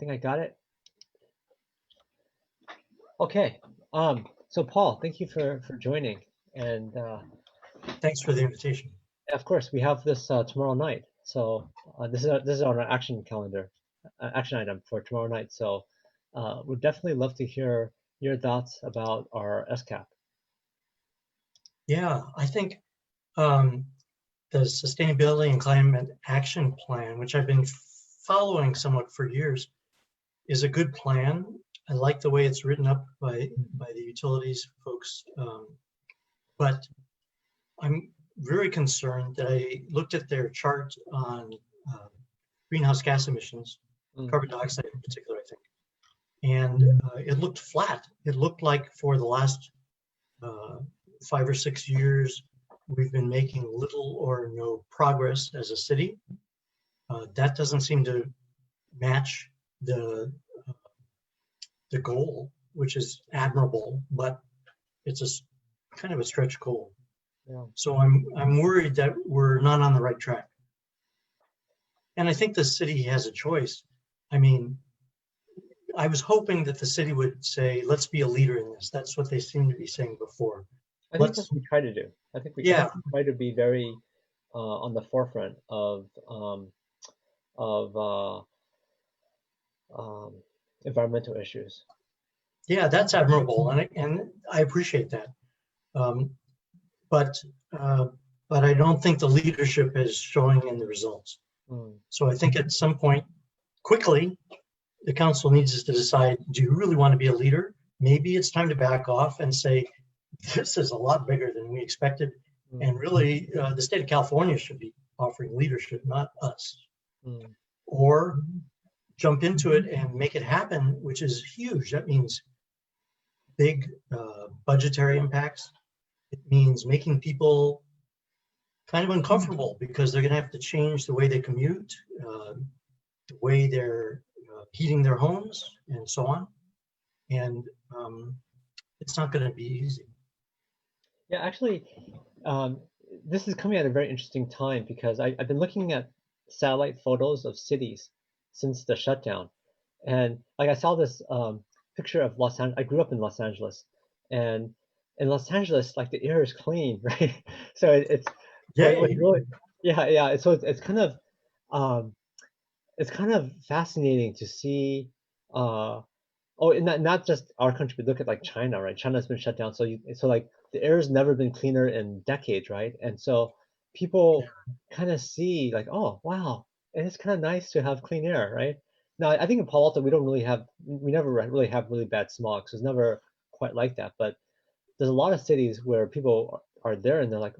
think I got it. Okay. So Paul, thank you for joining. And Thanks for the invitation. of course, we have this tomorrow night. So this is on our action calendar, action item for tomorrow night. So we'd definitely love to hear your thoughts about our SCAP. Yeah, I think um, the Sustainability and Climate Action Plan, which I've been following somewhat for years, is a good plan. I like the way it's written up by the utilities folks, but I'm very concerned that I looked at their chart on uh, greenhouse gas emissions, Mm. carbon dioxide in particular, I think, and it looked flat. It looked like for the last uh, 5 or 6 years, we've been making little or no progress as a city. That doesn't seem to match the uh, the goal, which is admirable, but it's a kind of a stretch goal. Yeah. So I'm worried that we're not on the right track. And I think the city has a choice. I mean, I was hoping that the city would say, let's be a leader in this. That's what they seem to be saying before. I think that's Let's, what we try to do. I think we yeah, try to be very on the forefront of um, environmental issues. yeah, that's admirable. And I appreciate that. Um, but, uh, but I don't think the leadership is showing in the results. Mm. So I think at some point, quickly, the council needs to decide, do you really want to be a leader? Maybe it's time to back off and say, this is a lot bigger than we expected. Mm. And really, the state of California should be offering leadership, not us. Mm. Or jump into it and make it happen, which is huge. That means big budgetary impacts. It means making people kind of uncomfortable because they're going to have to change the way they commute, the way they're heating their homes, and so on. And it's not going to be easy. Yeah, actually, um, this is coming at a very interesting time because I've been looking at satellite photos of cities since the shutdown, and like I saw this picture of Los Angeles. I grew up in Los Angeles, and in Los Angeles, like the air is clean, right? So it's what's Yay. really yeah. So um, it's kind of fascinating to see. Oh, and not just our country, but look at like China, right? China's been shut down, so like the air's never been cleaner in decades, right? And so people kind of see like, oh wow, and it's kind of nice to have clean air, right? Now I think in Palo Alto we never really have really bad smog, so it's never quite like that. But there's a lot of cities where people are there and they're like,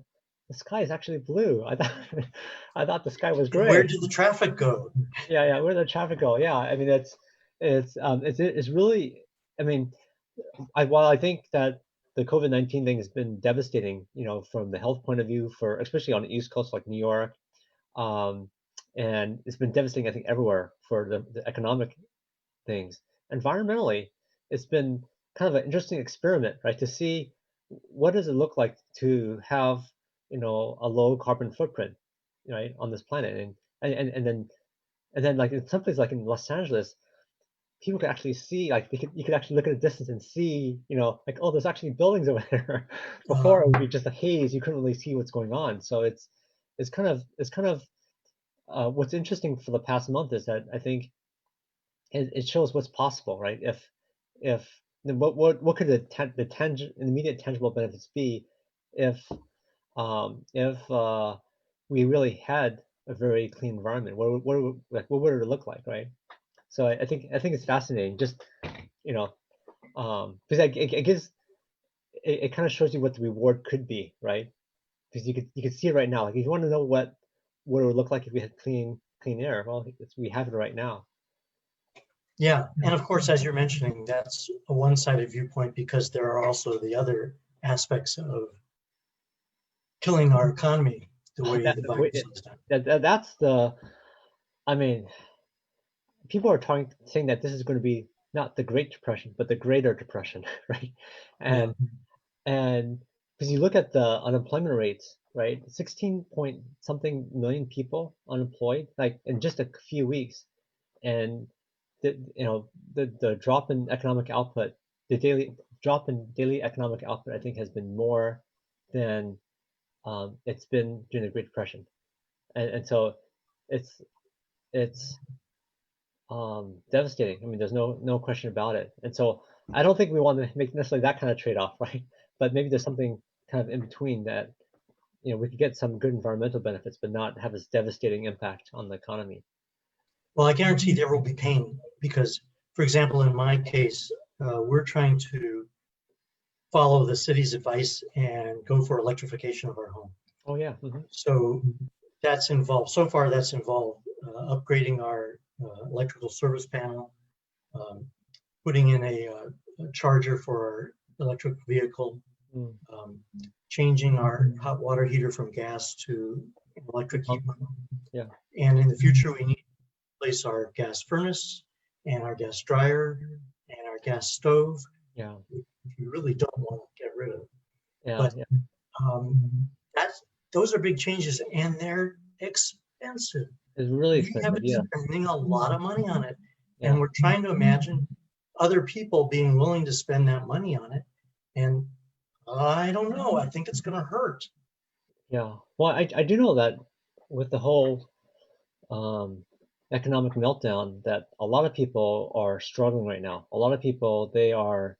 the sky is actually blue. I thought I thought the sky was And where gray. did the traffic go? Yeah, where the traffic go? Yeah, I mean it's really, I mean, while I think that the COVID-19 thing has been devastating, from the health point of view for especially on the East Coast like New York, um, and it's been devastating I think everywhere for the economic things. Environmentally, it's been kind of an interesting experiment, right? To see what does it look like to have, a low carbon footprint, right, on this planet, and then like in some places like in Los Angeles, people could actually see like you could actually look at a distance and see, like, oh, there's actually buildings over there. Uh, Before it would be just a haze, you couldn't really see what's going on. So it's kind of what's interesting for the past month is that I think it shows what's possible, right? If what could the immediate tangible benefits be if we really had a very clean environment? What would it look like, right? So I think it's fascinating, just because it gives it kind of shows you what the reward could be, right? Because you could see it right now. Like if you want to know what it would look like if we had clean air, well, we have it right now. yeah, and of course, as you're mentioning, that's a one-sided viewpoint because there are also the other aspects of killing our economy, the way That, the virus has done. that's I mean, people are saying that this is going to be not the Great Depression, but the Greater Depression, right? Yeah, And and because you look at the unemployment rates, right? 16 point something million people unemployed, like in just a few weeks, and the drop in economic output, the daily drop in daily economic output, I think, has been more than it's been during the Great Depression, and so it's it's devastating. I mean, there's no question about it. And so I don't think we want to make necessarily that kind of trade-off, right? But maybe there's something kind of in between that, we could get some good environmental benefits, but not have this devastating impact on the economy. Well, I guarantee there will be pain because, for example, in my case, we're trying to follow the city's advice and go for electrification of our home. Oh yeah. So so far that's involved upgrading our electrical service panel, um, putting in a charger for our electric vehicle, Mm. changing our hot water heater from gas to electric heat pump. Yeah. And in the future, we need to replace our gas furnace and our gas dryer and our gas stove. Yeah. Which we really don't want to get rid of. Yeah. But Yeah. those are big changes, and they're expensive. It's really We have expensive. been Yeah. spending a lot of money on it, Yeah. and we're trying to imagine other people being willing to spend that money on it. And I don't know. I think it's going to hurt. Yeah. Well, I do know that with the whole um, economic meltdown, that a lot of people are struggling right now. A lot of people, they are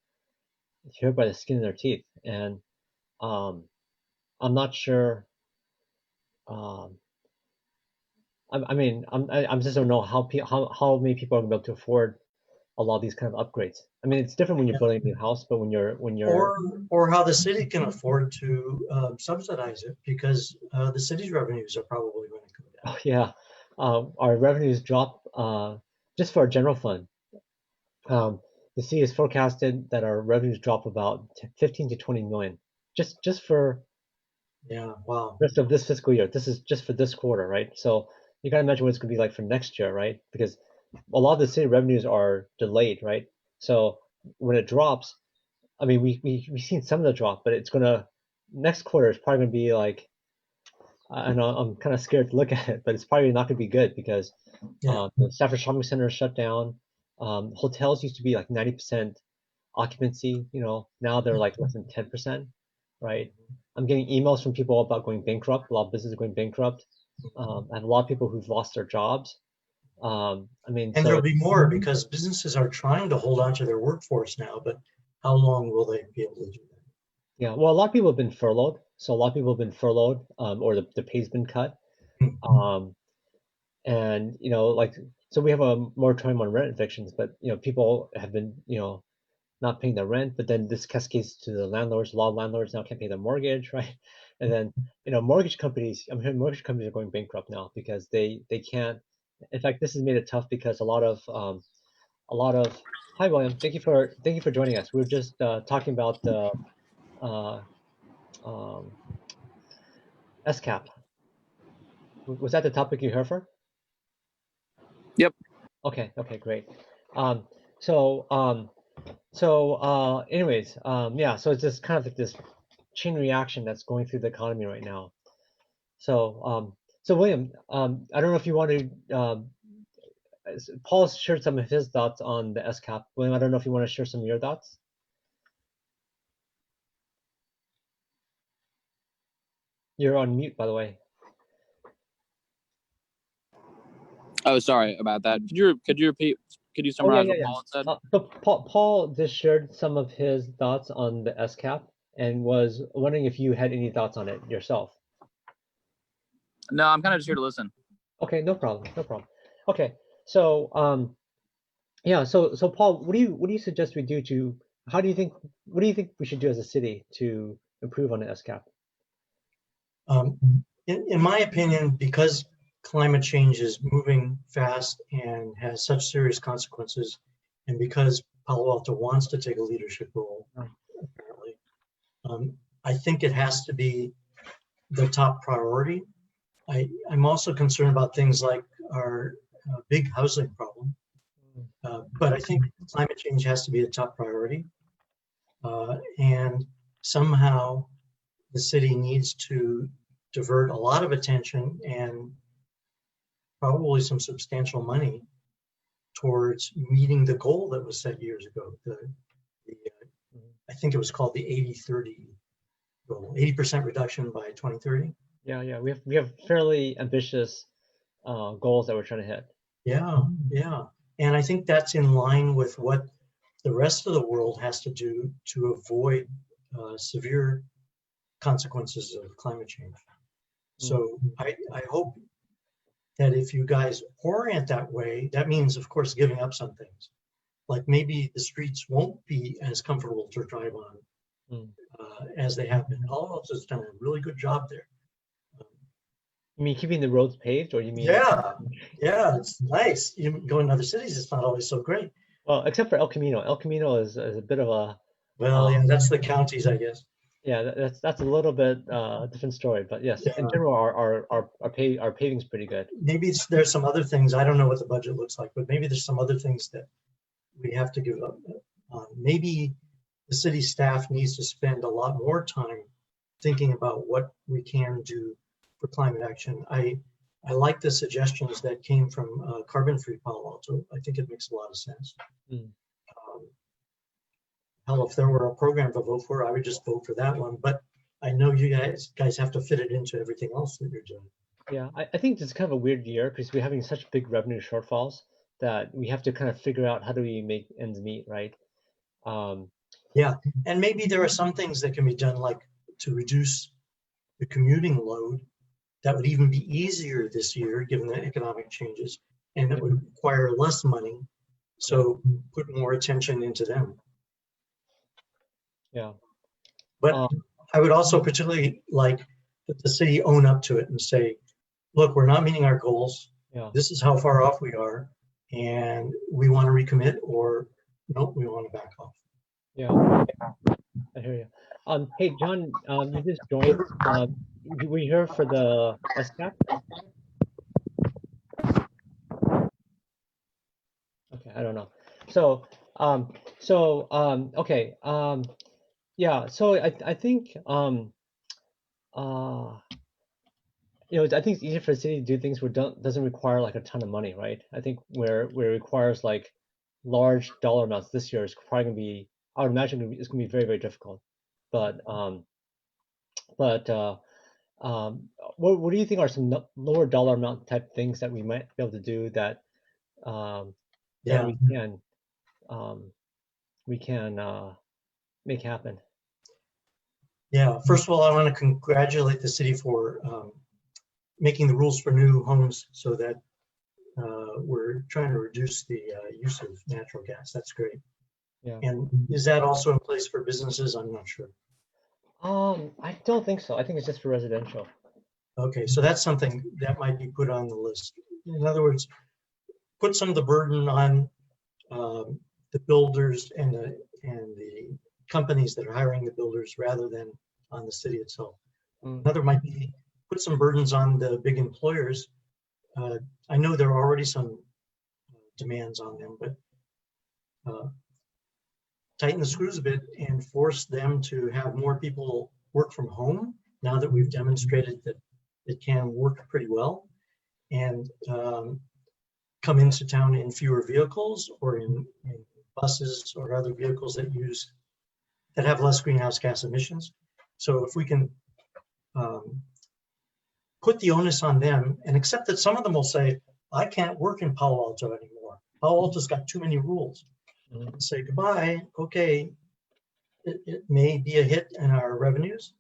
here by the skin of their teeth, and um, I'm not sure. Um, I mean, I just don't know how many people are going to be able to afford a lot of these kind of upgrades. I mean, it's different when you're building a new house, but when you're Or how the city can afford to subsidize it because the city's revenues are probably going to go down. oh yeah, our revenues drop just for our general fund. Um, the city has forecasted that our revenues drop about 15 to 20 million just for Yeah, wow. the rest of this fiscal year. This is just for this quarter, right? So you gotta imagine what it's gonna be like for next year, right? Because a lot of the city revenues are delayed, right? So when it drops, I mean, we've seen some of the drop, but it's gonna next quarter is probably gonna be like, I know I'm kind of scared to look at it, but it's probably not gonna be good because Yeah. the Stafford Shopping Center is shut down. Hotels used to be like 90% occupancy, now they're like less than 10%, right? I'm getting emails from people about going bankrupt. A lot of businesses are going bankrupt. I have a lot of people who've lost their jobs. I mean, And so there'll be more because businesses are trying to hold on to their workforce now, but how long will they be able to do that? yeah, well, a lot of people have been furloughed. So a lot of people have been furloughed, or the pay's been cut. Hmm. And like, so we have a moratorium on rent evictions, but people have been not paying their rent, but then this cascades to the landlords. A lot of landlords now can't pay their mortgage, right? And then mortgage companies. I'm hearing mortgage companies are going bankrupt now because they can't. In fact, this has made it tough because a lot of. Hi, William. Thank you for joining us. We were just talking about the uh, um, SCAP. Was that the topic you heard for? Yep. Okay. Okay. Great. Um, so anyways, yeah. So it's just kind of like this chain reaction that's going through the economy right now. So William, I don't know if you want to. Paul shared some of his thoughts on the SCAP. William, I don't know if you want to share some of your thoughts. You're on mute, by the way. Oh, sorry about that. Could you repeat? Could you summarize what Paul had said? So Paul just shared some of his thoughts on the SCAP and was wondering if you had any thoughts on it yourself. No, I'm kind of just here to listen. Okay, no problem, no problem. Okay, so yeah, so Paul, what do you suggest we do to? What do you think we should do as a city to improve on the SCAP? In my opinion, because climate change is moving fast and has such serious consequences, and because Palo Alto wants to take a leadership role, apparently, I think it has to be the top priority. I'm also concerned about things like our big housing problem, but I think climate change has to be a top priority, and somehow the city needs to divert a lot of attention and probably some substantial money towards meeting the goal that was set years ago. I think it was called the 80-30 goal, 80% reduction by 2030. Yeah, we have fairly ambitious goals that we're trying to hit. Yeah, yeah. And I think that's in line with what the rest of the world has to do to avoid severe consequences of climate change. So I hope that if you guys orient that way, that means, of course, giving up some things. Like maybe the streets won't be as comfortable to drive on as they have been. Palo Alto's done a really good job there. You mean keeping the roads paved, or you mean? Yeah, it's nice. You go in other cities, it's not always so great. Well, except for El Camino. El Camino is a bit of a. Well, yeah, that's the counties, I guess. Yeah, that's a little bit different story, but yes, Yeah. in general, our paving's pretty good. Maybe there's some other things. I don't know what the budget looks like, but maybe there's some other things that we have to give up on. Maybe the city staff needs to spend a lot more time thinking about what we can do for climate action. I like the suggestions that came from carbon-free Palo Alto. I think it makes a lot of sense. Hell, if there were a program to vote for, I would just vote for that one. But I know you guys have to fit it into everything else that you're doing. Yeah, I think it's kind of a weird year because we're having such big revenue shortfalls that we have to kind of figure out how do we make ends meet, right? Yeah, and maybe there are some things that can be done, like to reduce the commuting load. That would even be easier this year, given the economic changes, and it would require less money. So put more attention into them. Yeah. But I would also particularly like that the city own up to it and say, look, we're not meeting our goals. Yeah. This is how far off we are, and we want to recommit, or nope, we want to back off. Yeah, I hear you. Hey, John, you just joined. Were you here for the SCAP? Okay, I don't know. So, okay. Yeah. So I think I think it's easier for the city to do things where doesn't require like a ton of money, right? I think where it requires like large dollar amounts this year is probably gonna be, I would imagine it's gonna be very, very difficult. But what do you think are some lower dollar amount type things that we might be able to do that that we can make happen? Yeah. First of all, I want to congratulate the city for making the rules for new homes so that we're trying to reduce the use of natural gas. That's great. Yeah. And is that also in place for businesses? I'm not sure. I don't think so. I think it's just for residential. Okay, so that's something that might be put on the list. In other words, put some of the burden on the builders and the companies that are hiring the builders rather than on the city itself. Another might be put some burdens on the big employers. I know there are already some demands on them, but tighten the screws a bit and force them to have more people work from home now that we've demonstrated that it can work pretty well, and come into town in fewer vehicles or in buses or other vehicles that have less greenhouse gas emissions. So if we can put the onus on them and accept that some of them will say, I can't work in Palo Alto anymore. Palo Alto's got too many rules. Say goodbye. Okay, it may be a hit in our revenues,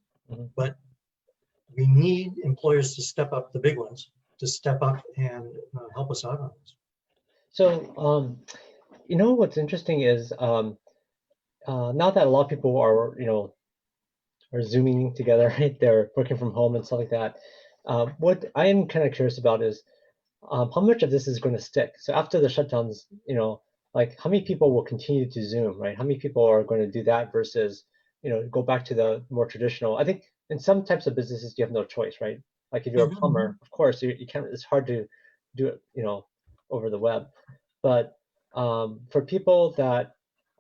but we need employers to step up, the big ones, to step up and help us out on this. So, what's interesting is now that a lot of people are, are Zooming together, right? They're working from home and stuff like that. What I am kind of curious about is how much of this is going to stick. So after the shutdowns, like how many people will continue to Zoom, right? How many people are going to do that versus, go back to the more traditional? I think in some types of businesses you have no choice, right? Like if you're a plumber, of course you can't. It's hard to do it, over the web. But for people that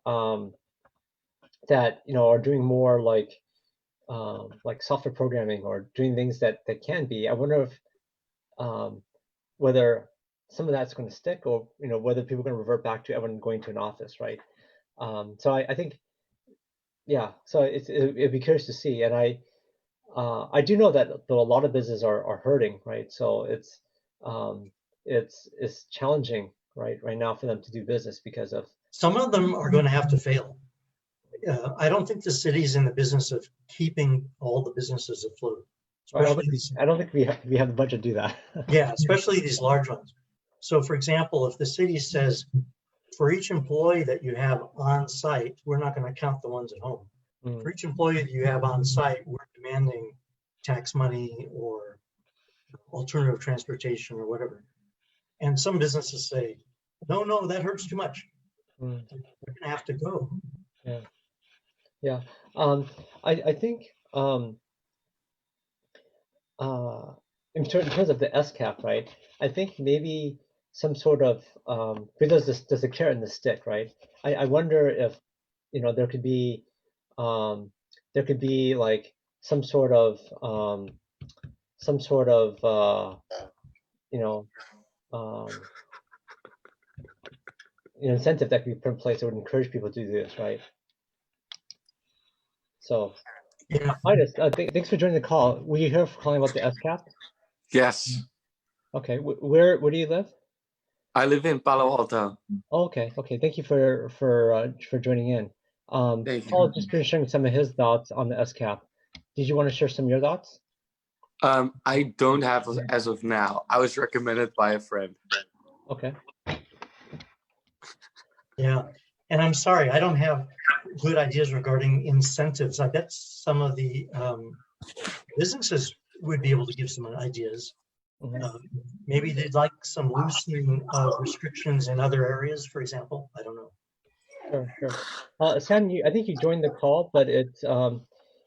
are doing more like software programming or doing things that can be, I wonder if whether some of that's going to stick, or whether people are going to revert back to everyone going to an office, right? So I think, yeah. So it'd be curious to see, and I do know that a lot of businesses are hurting, right? So um, it's challenging, right now for them to do business because of. Some of them are going to have to fail. I don't think the city's in the business of keeping all the businesses afloat. I don't Especially think, I don't think we have the budget to do that. yeah, especially these large ones. So for example, if the city says, for each employee that you have on site, we're not going to count the ones at home. Mm. For each employee that you have on site, we're demanding tax money or alternative transportation or whatever. And some businesses say, no, that hurts too much. Mm. We're going to have to go. Yeah. I think in terms of the SCAP, right? I think maybe some sort of because there's a carrot and the stick, right? I wonder if there could be like some sort of you know um, incentive that could be put in place that would encourage people to do this, right? So, Yeah, Titus, thanks for joining the call. Were you here for calling about the SCAP? Yes, Okay, where do you live? I live in Palo Alto. Oh, okay. Thank you for joining in. Thank you. Paul just finished sharing some of his thoughts on the SCAP. Did you want to share some of your thoughts? I don't have as of now. I was recommended by a friend. Okay. yeah. And I'm sorry, I don't have good ideas regarding incentives. I bet some of the businesses would be able to give some ideas. Mhm. Maybe they'd like some loosening of restrictions in other areas, for example. I don't know. Sure. Sam, I think you joined the call, but it's a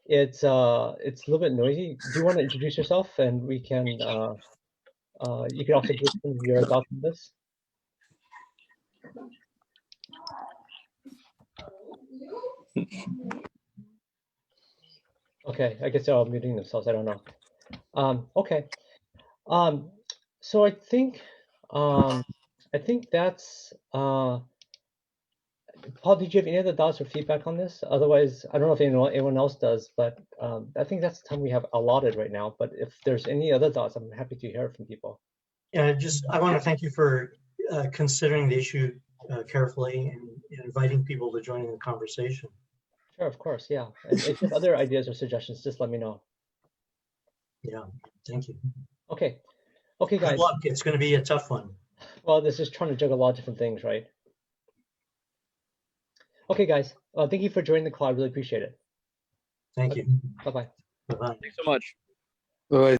little bit noisy. Do you want to introduce yourself, and we can you can also give some of your thoughts on this. Okay, I guess they're all muting themselves. I don't know. Okay. So I think that's Paul, did you have any other thoughts or feedback on this? Otherwise, I don't know if anyone else does, but I think that's the time we have allotted right now. But if there's any other thoughts, I'm happy to hear from people. Yeah, I want to thank you for considering the issue carefully and inviting people to join in the conversation. Sure, of course, yeah. And if you have other ideas or suggestions, just let me know. Yeah, thank you. Okay, Good guys. luck. It's going to be a tough one. Well, this is trying to juggle a lot of different things, right? Okay, guys. Thank you for joining the call. I really appreciate it. Thank you. Bye-bye. Bye-bye. Thanks so much. Bye.